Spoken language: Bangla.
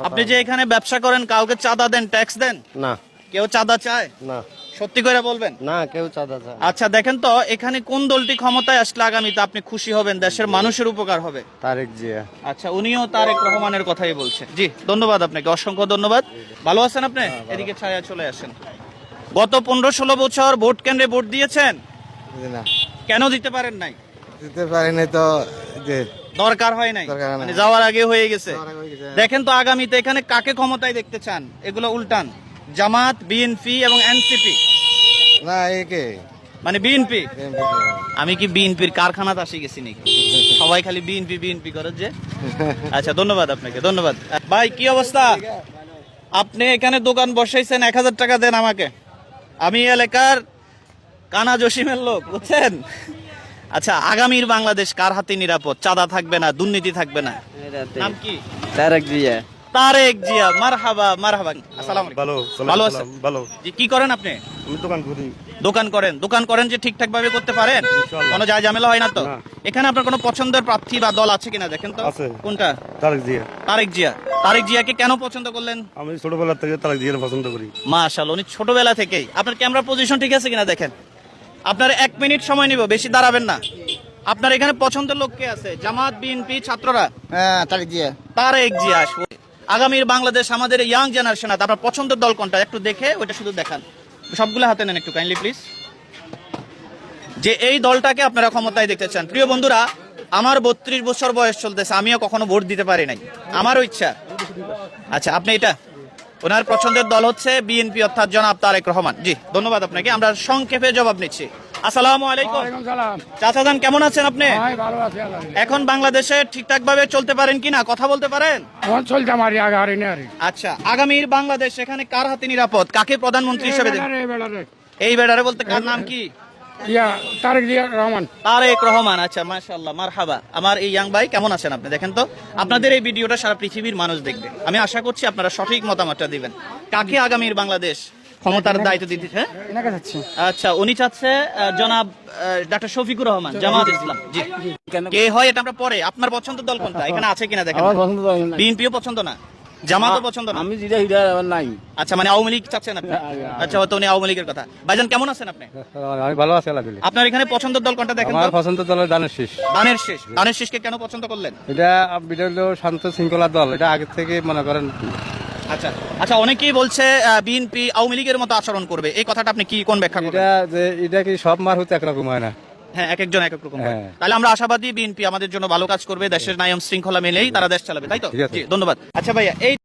আপনি যে এখানে ব্যবসা করেন কাউকে চাঁদা দেন, ট্যাক্স দেন? না। কেউ চাঁদা চায় না। সত্যি করে বলবেন? না, কেউ চাঁদা চায় না। আচ্ছা দেখেন তো এখানে কোন দলটি ক্ষমতায় আসলে আগামীতে আপনি খুশি হবেন, দেশের মানুষের উপকার হবে? তারেক জিয়া। আচ্ছা উনিও তারেক রহমানের কথাই বলছে। জি ধন্যবাদ আপনাকে, অসংখ্য ধন্যবাদ। ভালো আছেন আপনি? এদিকে ছায়া চলে আসেন। গত 15-16 বছর ভোট কেন্দ্রে ভোট দিয়েছেন? না, কেন দিতে পারেন নাই? দিতে পারি নাই তো। যে দরকার হয় নাই, দরকার হয় নাই। মানে যাওয়ার আগে হয়ে গেছে। যাওয়ার আগে হয়ে গেছে। দেখেন তো আগামীতে এখানে কাকে ক্ষমতায় দেখতে চান? এগুলো উল্টান, জামাত, বিএনপি এবং এনসিপি। না, একে মানে বিএনপি। আমি কি বিএনপির কারখানাতে আসি গেছি নাকি? সবাই খালি বিএনপি বিএনপি করে যে। আচ্ছা ধন্যবাদ আপনাকে, ধন্যবাদ। ভাই কি অবস্থা? আপনি এখানে দোকান বসাইছেন, 1000 টাকা দেন আমাকে। আমি এলাকার কানা জসিমের লোক, বুঝছেন? আচ্ছা আগামীর বাংলাদেশ কার হাতে নিরাপদ? চাঁদা থাকবে না, দুর্নীতি থাকবে না। নাম কি? তারেক জিয়া। তারেক জিয়া। মারহাবা মারহাবা। আসসালামু আলাইকুম। ভালো ভালো আছেন? ভালো। জি কি করেন আপনি? আমি দোকান করি। দোকান করেন যে ঠিকঠাক ভাবে করতে পারেন? ইনশাআল্লাহ। কোনো যায় ঝামেলা হয় না তো? না। এখানে আপনার কোনো পছন্দের প্রার্থী বা দল আছে কিনা দেখেন তো। আছে। কোনটা? তারেক জিয়া। তারেক জিয়া। তারেক জিয়াকে কেন পছন্দ করলেন? আমি ছোটবেলা থেকে তারেক জিয়ার পছন্দ করি। মাশাআল্লাহ, উনি ছোটবেলা থেকেই। আপনার ক্যামেরা পজিশন ঠিক আছে কিনা দেখেন। আপনার 1 মিনিট সময় নিব, বেশি দাঁড়াবেন না। আপনার এখানে পছন্দের লোক কে আছে? জামাত, বিএনপি, ছাত্ররা? হ্যাঁ, তারেক জিয়া। তারেক জিয়া আসবে। আগামীর বাংলাদেশ আমাদের ইয়াং জেনারেশন, আপনার পছন্দের দল কোনটা একটু দেখে ওইটা শুধু দেখান। সবগুলো হাতে নেন একটু কাইন্ডলি প্লিজ। যে এই দলটাকে আপনারা ক্ষমতায় দেখতে চান। প্রিয় বন্ধুরা, আমার 32 বছর বয়স চলতেছে, আমিও কখনো ভোট দিতে পারি নাই, আমারও ইচ্ছা। আচ্ছা আপনি এটা, ওনার পছন্দের দল হচ্ছে বিএনপি অর্থাৎ জনাব তারেক রহমান। জি ধন্যবাদ আপনাকে, আমরা সংক্ষেপে জবাব নিচ্ছি। আসসালামু আলাইকুম। চাচা যান কেমন আছেন আপনি? এখন বাংলাদেশে ঠিকঠাক ভাবে চলতে পারেন কিনা, কথা বলতে পারেন? আচ্ছা আগামীর বাংলাদেশ এখানে কার হাতে নিরাপদ, কাকে প্রধানমন্ত্রী হিসেবে দেখেন? এই বেড়ারে বলতে কার নাম কি? তারেক রহমান। আচ্ছা মাশাআল্লাহ, মারহাবা। আমার এই ইয়াং ভাই কেমন আছেন আপনি? দেখেন তো আপনাদের এই ভিডিওটা সারা পৃথিবীর মানুষ দেখবে, আমি আশা করছি আপনারা সঠিক মতামতটা দিবেন। কাকে আগামীর বাংলাদেশ ক্ষমতার দায়িত্ব দিতে? হ্যাঁ আচ্ছা উনি চাচ্ছে জনাব ডাক্তার শফিকুর রহমান, জামাত ইসলাম। জি কে হয় এটা আমরা পরে। আপনার পছন্দের দল কোনটা এখানে আছে কিনা দেখেন। বিএনপিও পছন্দ না, জামাতও পছন্দ না। আমি যেটা হিডা নাই। আচ্ছা মানে আওয়ামী লীগ চাচ্ছেন আপনি? আচ্ছা হয়তো উনি আওয়ামী লীগের কথা। ভাইজান কেমন আছেন আপনি? আমি ভালো আছি আলহামদুলিল্লাহ। আপনার এখানে পছন্দের দল কোনটা দেখেন তো? আমার পছন্দের দল দানের শেষ। দানের শেষ। দানের শেষকে কেন পছন্দ করলেন? এটা হলো শান্ত শৃঙ্খলা দল, এটা আগে থেকে মনে করেন। আচ্ছা আচ্ছা অনেকেই বলছে বিএনপি আওয়ামী লীগের মতো আচরণ করবে, এই কথাটা আপনি কি কোন ব্যাখ্যা করবেন? এটা কি সব মার হতে একরকম হয় না? হ্যাঁ এক একজন এক এক রকম। হ্যাঁ। তাহলে আমরা আশাবাদী বিএনপি আমাদের জন্য ভালো কাজ করবে, দেশের নিয়ম শৃঙ্খলা মেনেই তারা দেশ চালাবে, তাই তো? ঠিক আছে। জি ধন্যবাদ। আচ্ছা ভাইয়া এই